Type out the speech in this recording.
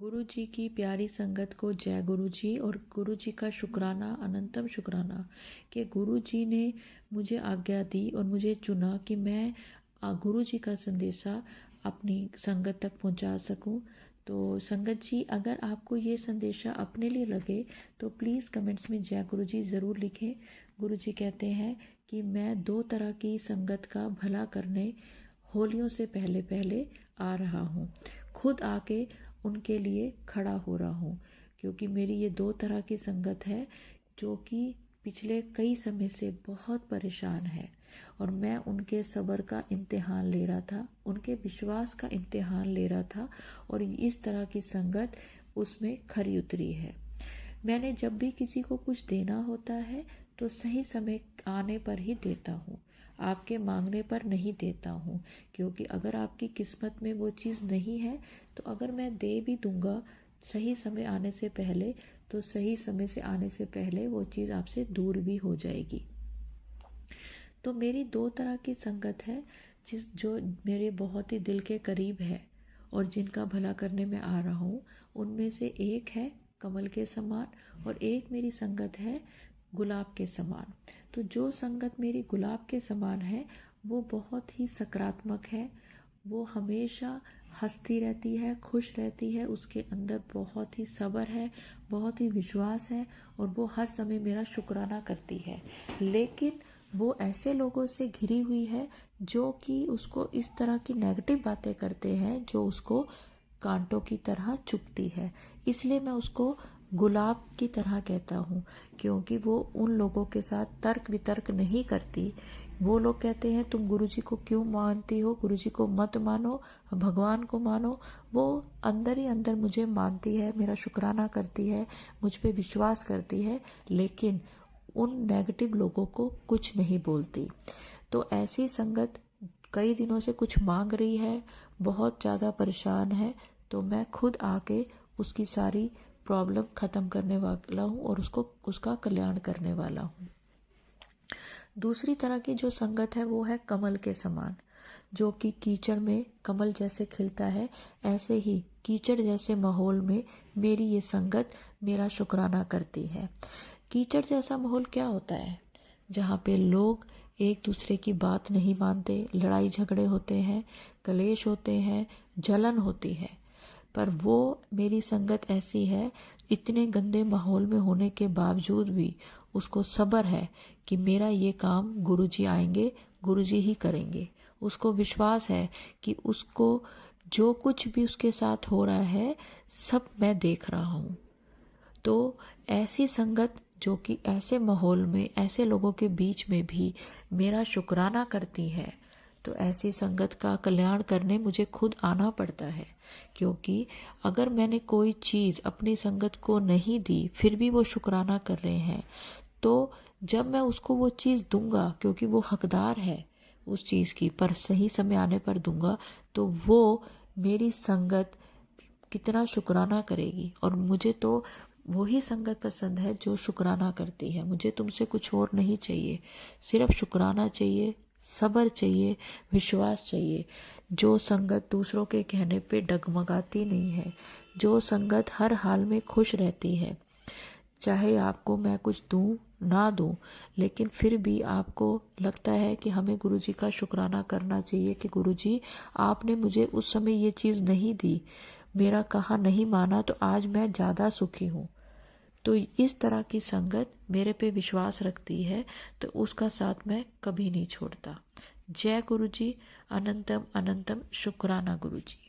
गुरु जी की प्यारी संगत को जय गुरु जी। और गुरु जी का शुक्राना, अनंतम शुक्राना कि गुरु जी ने मुझे आज्ञा दी और मुझे चुना कि मैं गुरु जी का संदेशा अपनी संगत तक पहुंचा सकूं। तो संगत जी, अगर आपको ये संदेशा अपने लिए लगे तो प्लीज़ कमेंट्स में जय गुरु जी ज़रूर लिखें। गुरु जी कहते हैं कि मैं 2 तरह की संगत का भला करने होलियों से पहले पहले आ रहा हूँ। खुद आके उनके लिए खड़ा हो रहा हूँ, क्योंकि मेरी ये 2 तरह की संगत है जो कि पिछले कई समय से बहुत परेशान है। और मैं उनके सब्र का इम्तिहान ले रहा था, उनके विश्वास का इम्तिहान ले रहा था, और इस तरह की संगत उसमें खरी उतरी है। मैंने जब भी किसी को कुछ देना होता है तो सही समय आने पर ही देता हूँ, आपके मांगने पर नहीं देता हूँ। क्योंकि अगर आपकी किस्मत में वो चीज़ नहीं है तो अगर मैं दे भी दूंगा सही समय आने से पहले, तो सही समय से आने से पहले वो चीज़ आपसे दूर भी हो जाएगी। तो मेरी 2 तरह की संगत है जो मेरे बहुत ही दिल के करीब है और जिनका भला करने में आ रहा हूँ। उनमें से एक है कमल के समान और एक मेरी संगत है गुलाब के समान। तो जो संगत मेरी गुलाब के समान है वो बहुत ही सकारात्मक है, वो हमेशा हंसती रहती है, खुश रहती है, उसके अंदर बहुत ही सब्र है, बहुत ही विश्वास है और वो हर समय मेरा शुक्राना करती है। लेकिन वो ऐसे लोगों से घिरी हुई है जो कि उसको इस तरह की नेगेटिव बातें करते हैं जो उसको कांटों की तरह चुभती है। इसलिए मैं उसको गुलाब की तरह कहता हूँ, क्योंकि वो उन लोगों के साथ तर्क वितर्क नहीं करती। वो लोग कहते हैं तुम गुरुजी को क्यों मानती हो, गुरुजी को मत मानो, भगवान को मानो। वो अंदर ही अंदर मुझे मानती है, मेरा शुक्राना करती है, मुझ पे विश्वास करती है, लेकिन उन नेगेटिव लोगों को कुछ नहीं बोलती। तो ऐसी संगत कई दिनों से कुछ मांग रही है, बहुत ज़्यादा परेशान है, तो मैं खुद आके उसकी सारी प्रॉब्लम ख़त्म करने वाला हूँ और उसका कल्याण करने वाला हूँ। दूसरी तरह की जो संगत है वो है कमल के समान, जो कि कीचड़ में कमल जैसे खिलता है, ऐसे ही कीचड़ जैसे माहौल में मेरी ये संगत मेरा शुक्राना करती है। कीचड़ जैसा माहौल क्या होता है? जहाँ पे लोग एक दूसरे की बात नहीं मानते, लड़ाई झगड़े होते हैं, कलेश होते हैं, जलन होती है। पर वो मेरी संगत ऐसी है, इतने गंदे माहौल में होने के बावजूद भी उसको सब्र है कि मेरा ये काम गुरुजी आएंगे, गुरुजी ही करेंगे। उसको विश्वास है कि उसको जो कुछ भी उसके साथ हो रहा है सब मैं देख रहा हूँ। तो ऐसी संगत जो कि ऐसे माहौल में, ऐसे लोगों के बीच में भी मेरा शुक्राना करती है, तो ऐसी संगत का कल्याण करने मुझे खुद आना पड़ता है। क्योंकि अगर मैंने कोई चीज़ अपनी संगत को नहीं दी फिर भी वो शुक्राना कर रहे हैं, तो जब मैं उसको वो चीज़ दूंगा, क्योंकि वो हकदार है उस चीज़ की, पर सही समय आने पर दूंगा, तो वो मेरी संगत कितना शुक्राना करेगी। और मुझे तो वही संगत पसंद है जो शुक्राना करती है। मुझे तुमसे कुछ और नहीं चाहिए, सिर्फ शुक्राना चाहिए, सब्र चाहिए, विश्वास चाहिए। जो संगत दूसरों के कहने पे डगमगाती नहीं है, जो संगत हर हाल में खुश रहती है, चाहे आपको मैं कुछ दूं ना दूं, लेकिन फिर भी आपको लगता है कि हमें गुरुजी का शुक्राना करना चाहिए कि गुरुजी आपने मुझे उस समय ये चीज़ नहीं दी, मेरा कहा नहीं माना, तो आज मैं ज़्यादा सुखी हूँ। तो इस तरह की संगत मेरे पे विश्वास रखती है, तो उसका साथ मैं कभी नहीं छोड़ता। जय गुरुजी, अनंतम अनंतम शुक्राना गुरुजी।